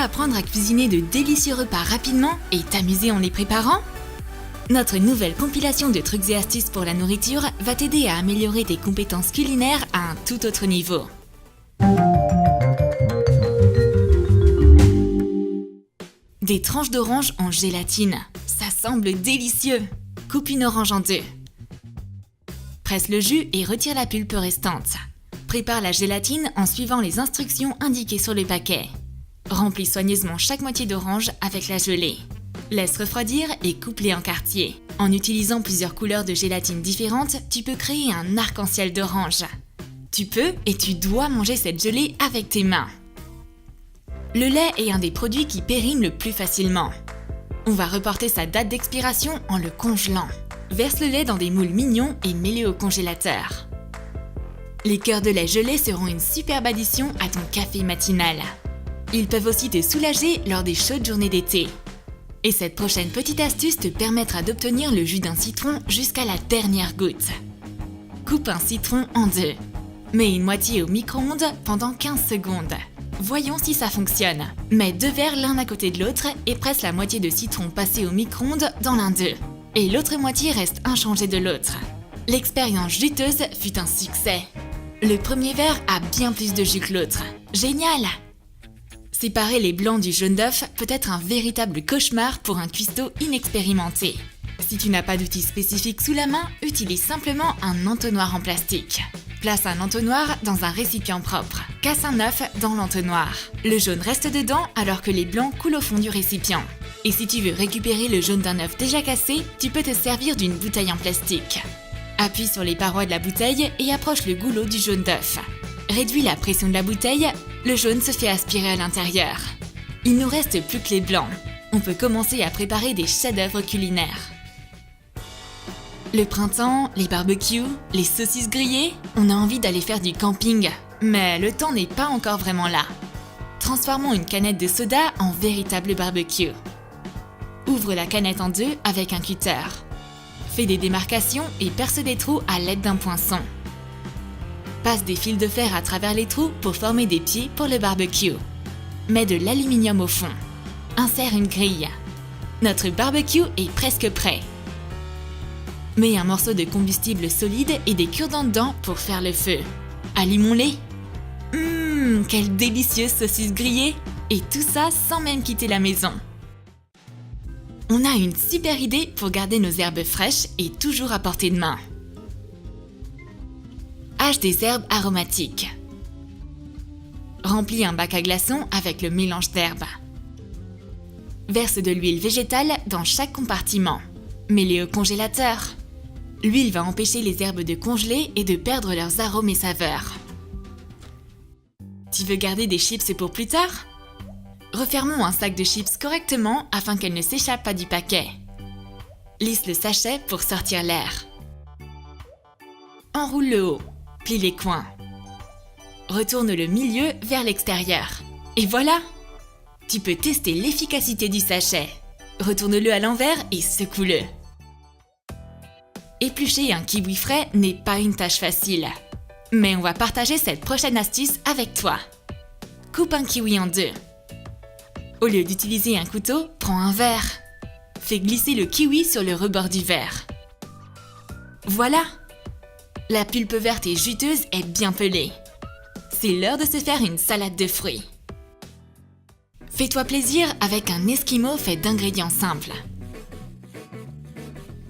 apprendre à cuisiner de délicieux repas rapidement et t'amuser en les préparant? Notre nouvelle compilation de trucs et astuces pour la nourriture va t'aider à améliorer tes compétences culinaires à un tout autre niveau. Des tranches d'orange en gélatine. Ça semble délicieux! Coupe une orange en deux. Presse le jus et retire la pulpe restante. Prépare la gélatine en suivant les instructions indiquées sur le paquet. Remplis soigneusement chaque moitié d'orange avec la gelée. Laisse refroidir et coupe-les en quartiers. En utilisant plusieurs couleurs de gélatine différentes, tu peux créer un arc-en-ciel d'orange. Tu peux et tu dois manger cette gelée avec tes mains. Le lait est un des produits qui périment le plus facilement. On va reporter sa date d'expiration en le congelant. Verse le lait dans des moules mignons et mets-le au congélateur. Les cœurs de lait gelés seront une superbe addition à ton café matinal. Ils peuvent aussi te soulager lors des chaudes journées d'été. Et cette prochaine petite astuce te permettra d'obtenir le jus d'un citron jusqu'à la dernière goutte. Coupe un citron en deux. Mets une moitié au micro-ondes pendant 15 secondes. Voyons si ça fonctionne. Mets 2 verres l'un à côté de l'autre et presse la moitié de citron passé au micro-ondes dans l'un d'eux. Et l'autre moitié reste inchangée de l'autre. L'expérience juteuse fut un succès. Le premier verre a bien plus de jus que l'autre. Génial! Séparer les blancs du jaune d'œuf peut être un véritable cauchemar pour un cuistot inexpérimenté. Si tu n'as pas d'outil spécifique sous la main, utilise simplement un entonnoir en plastique. Place un entonnoir dans un récipient propre. Casse un œuf dans l'entonnoir. Le jaune reste dedans alors que les blancs coulent au fond du récipient. Et si tu veux récupérer le jaune d'un œuf déjà cassé, tu peux te servir d'une bouteille en plastique. Appuie sur les parois de la bouteille et approche le goulot du jaune d'œuf. Réduis la pression de la bouteille, le jaune se fait aspirer à l'intérieur. Il nous reste plus que les blancs. On peut commencer à préparer des chefs-d'œuvre culinaires. Le printemps, les barbecues, les saucisses grillées, on a envie d'aller faire du camping. Mais le temps n'est pas encore vraiment là. Transformons une canette de soda en véritable barbecue. Ouvre la canette en deux avec un cutter. Fais des démarcations et perce des trous à l'aide d'un poinçon. Passe des fils de fer à travers les trous pour former des pieds pour le barbecue. Mets de l'aluminium au fond. Insère une grille. Notre barbecue est presque prêt. Mets un morceau de combustible solide et des cure-dents dedans pour faire le feu. Allumons-les. Quelle délicieuse saucisse grillée! Et tout ça sans même quitter la maison. On a une super idée pour garder nos herbes fraîches et toujours à portée de main. Hache des herbes aromatiques. Remplis un bac à glaçons avec le mélange d'herbes. Verse de l'huile végétale dans chaque compartiment. Mets-les au congélateur. L'huile va empêcher les herbes de congeler et de perdre leurs arômes et saveurs. Tu veux garder des chips pour plus tard? Refermons un sac de chips correctement afin qu'elles ne s'échappent pas du paquet. Lisse le sachet pour sortir l'air. Enroule le haut. Plie les coins. Retourne le milieu vers l'extérieur. Et voilà! Tu peux tester l'efficacité du sachet. Retourne-le à l'envers et secoue-le. Éplucher un kiwi frais n'est pas une tâche facile. Mais on va partager cette prochaine astuce avec toi. Coupe un kiwi en deux. Au lieu d'utiliser un couteau, prends un verre. Fais glisser le kiwi sur le rebord du verre. Voilà! La pulpe verte et juteuse est bien pelée. C'est l'heure de se faire une salade de fruits. Fais-toi plaisir avec un esquimau fait d'ingrédients simples.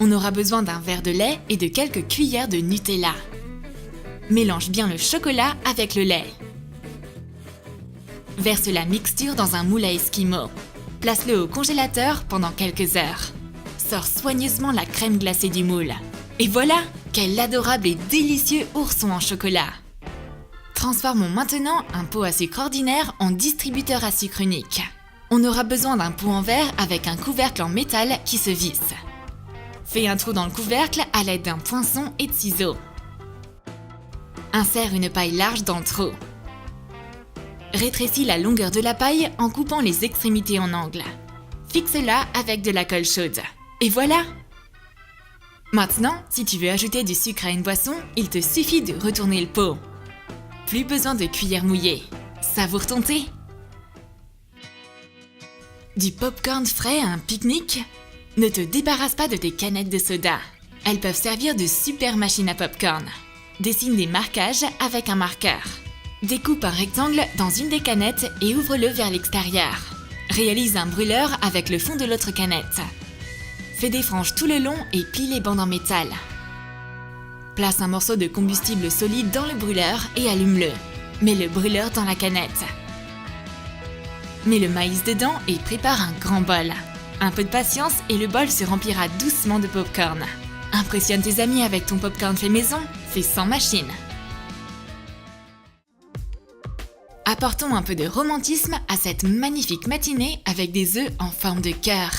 On aura besoin d'un verre de lait et de quelques cuillères de Nutella. Mélange bien le chocolat avec le lait. Verse la mixture dans un moule à esquimau. Place-le au congélateur pendant quelques heures. Sors soigneusement la crème glacée du moule. Et voilà! Quel adorable et délicieux ourson en chocolat! Transformons maintenant un pot à sucre ordinaire en distributeur à sucre unique. On aura besoin d'un pot en verre avec un couvercle en métal qui se visse. Fais un trou dans le couvercle à l'aide d'un poinçon et de ciseaux. Insère une paille large dans le trou. Rétrécis la longueur de la paille en coupant les extrémités en angle. Fixe-la avec de la colle chaude. Et voilà! Maintenant, si tu veux ajouter du sucre à une boisson, il te suffit de retourner le pot. Plus besoin de cuillère mouillée. Savoure ton thé! Du popcorn frais à un pique-nique? Ne te débarrasse pas de tes canettes de soda. Elles peuvent servir de super machines à popcorn. Dessine des marquages avec un marqueur. Découpe un rectangle dans une des canettes et ouvre-le vers l'extérieur. Réalise un brûleur avec le fond de l'autre canette. Fais des franges tout le long et plie les bandes en métal. Place un morceau de combustible solide dans le brûleur et allume-le. Mets le brûleur dans la canette. Mets le maïs dedans et prépare un grand bol. Un peu de patience et le bol se remplira doucement de popcorn. Impressionne tes amis avec ton popcorn fait maison, fait sans machine. Apportons un peu de romantisme à cette magnifique matinée avec des œufs en forme de cœur.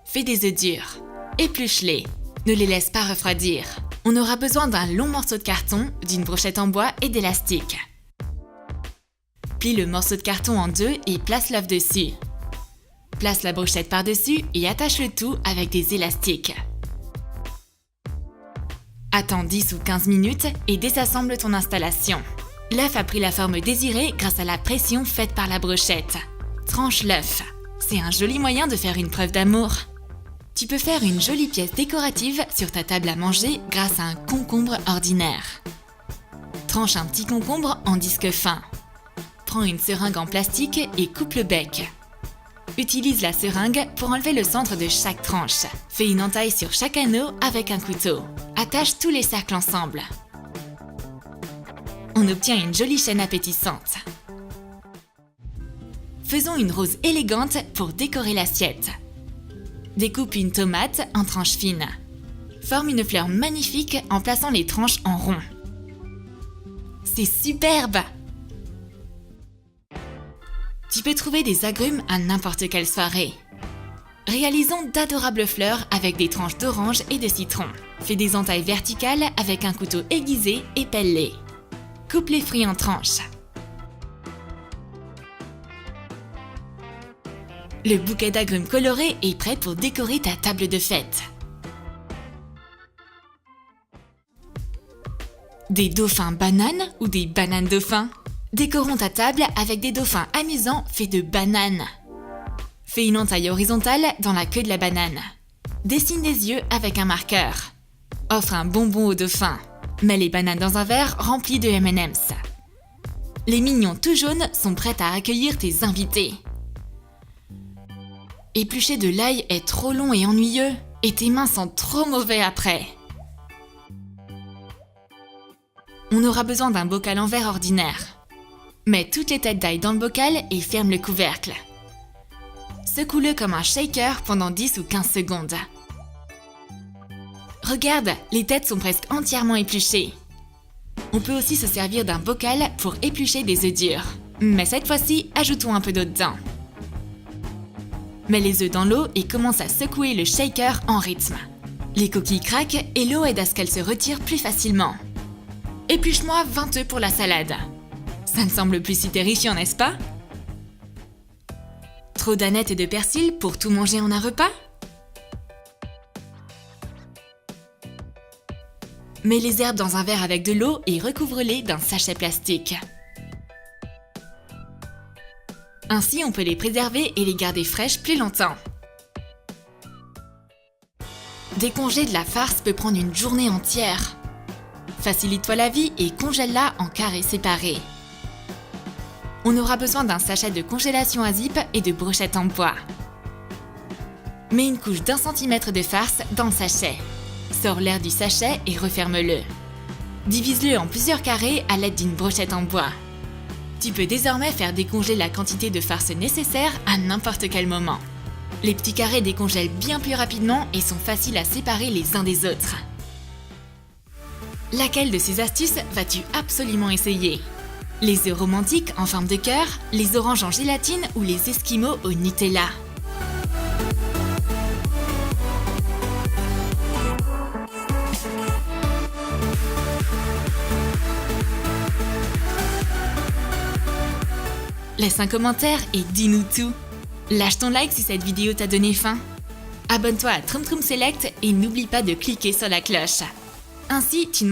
Fais des œufs durs. Épluche-les. Ne les laisse pas refroidir. On aura besoin d'un long morceau de carton, d'une brochette en bois et d'élastique. Plie le morceau de carton en deux et place l'œuf dessus. Place la brochette par-dessus et attache le tout avec des élastiques. Attends 10 ou 15 minutes et désassemble ton installation. L'œuf a pris la forme désirée grâce à la pression faite par la brochette. Tranche l'œuf. C'est un joli moyen de faire une preuve d'amour. Tu peux faire une jolie pièce décorative sur ta table à manger grâce à un concombre ordinaire. Tranche un petit concombre en disque fin. Prends une seringue en plastique et coupe le bec. Utilise la seringue pour enlever le centre de chaque tranche. Fais une entaille sur chaque anneau avec un couteau. Attache tous les cercles ensemble. On obtient une jolie chaîne appétissante. Faisons une rose élégante pour décorer l'assiette. Découpe une tomate en tranches fines. Forme une fleur magnifique en plaçant les tranches en rond. C'est superbe! Tu peux trouver des agrumes à n'importe quelle soirée. Réalisons d'adorables fleurs avec des tranches d'orange et de citron. Fais des entailles verticales avec un couteau aiguisé et pèle-les. Coupe les fruits en tranches. Le bouquet d'agrumes colorés est prêt pour décorer ta table de fête. Des dauphins bananes ou des bananes dauphins? Décorons ta table avec des dauphins amusants faits de bananes. Fais une entaille horizontale dans la queue de la banane. Dessine des yeux avec un marqueur. Offre un bonbon au dauphin. Mets les bananes dans un verre rempli de M&M's. Les mignons tout jaunes sont prêts à accueillir tes invités. Éplucher de l'ail est trop long et ennuyeux, et tes mains sont trop mauvais après. On aura besoin d'un bocal en verre ordinaire. Mets toutes les têtes d'ail dans le bocal et ferme le couvercle. Secoue-le comme un shaker pendant 10 ou 15 secondes. Regarde, les têtes sont presque entièrement épluchées. On peut aussi se servir d'un bocal pour éplucher des œufs durs. Mais cette fois-ci, ajoutons un peu d'eau dedans. Mets les œufs dans l'eau et commence à secouer le shaker en rythme. Les coquilles craquent et l'eau aide à ce qu'elles se retirent plus facilement. Épluche-moi 20 œufs pour la salade. Ça ne semble plus si terrifiant, n'est-ce pas? Trop d'anettes et de persil pour tout manger en un repas? Mets les herbes dans un verre avec de l'eau et recouvre-les d'un sachet plastique. Ainsi, on peut les préserver et les garder fraîches plus longtemps. Décongeler de la farce peut prendre une journée entière. Facilite-toi la vie et congèle-la en carrés séparés. On aura besoin d'un sachet de congélation à zip et de brochettes en bois. Mets une couche d'1 cm de farce dans le sachet. Sors l'air du sachet et referme-le. Divise-le en plusieurs carrés à l'aide d'une brochette en bois. Tu peux désormais faire décongeler la quantité de farce nécessaire à n'importe quel moment. Les petits carrés décongèlent bien plus rapidement et sont faciles à séparer les uns des autres. Laquelle de ces astuces vas-tu absolument essayer? Les œufs romantiques en forme de cœur, les oranges en gélatine ou les esquimaux au Nutella? Laisse un commentaire et dis-nous tout. Lâche ton like si cette vidéo t'a donné faim. Abonne-toi à Troum Troum Select et n'oublie pas de cliquer sur la cloche. Ainsi, tu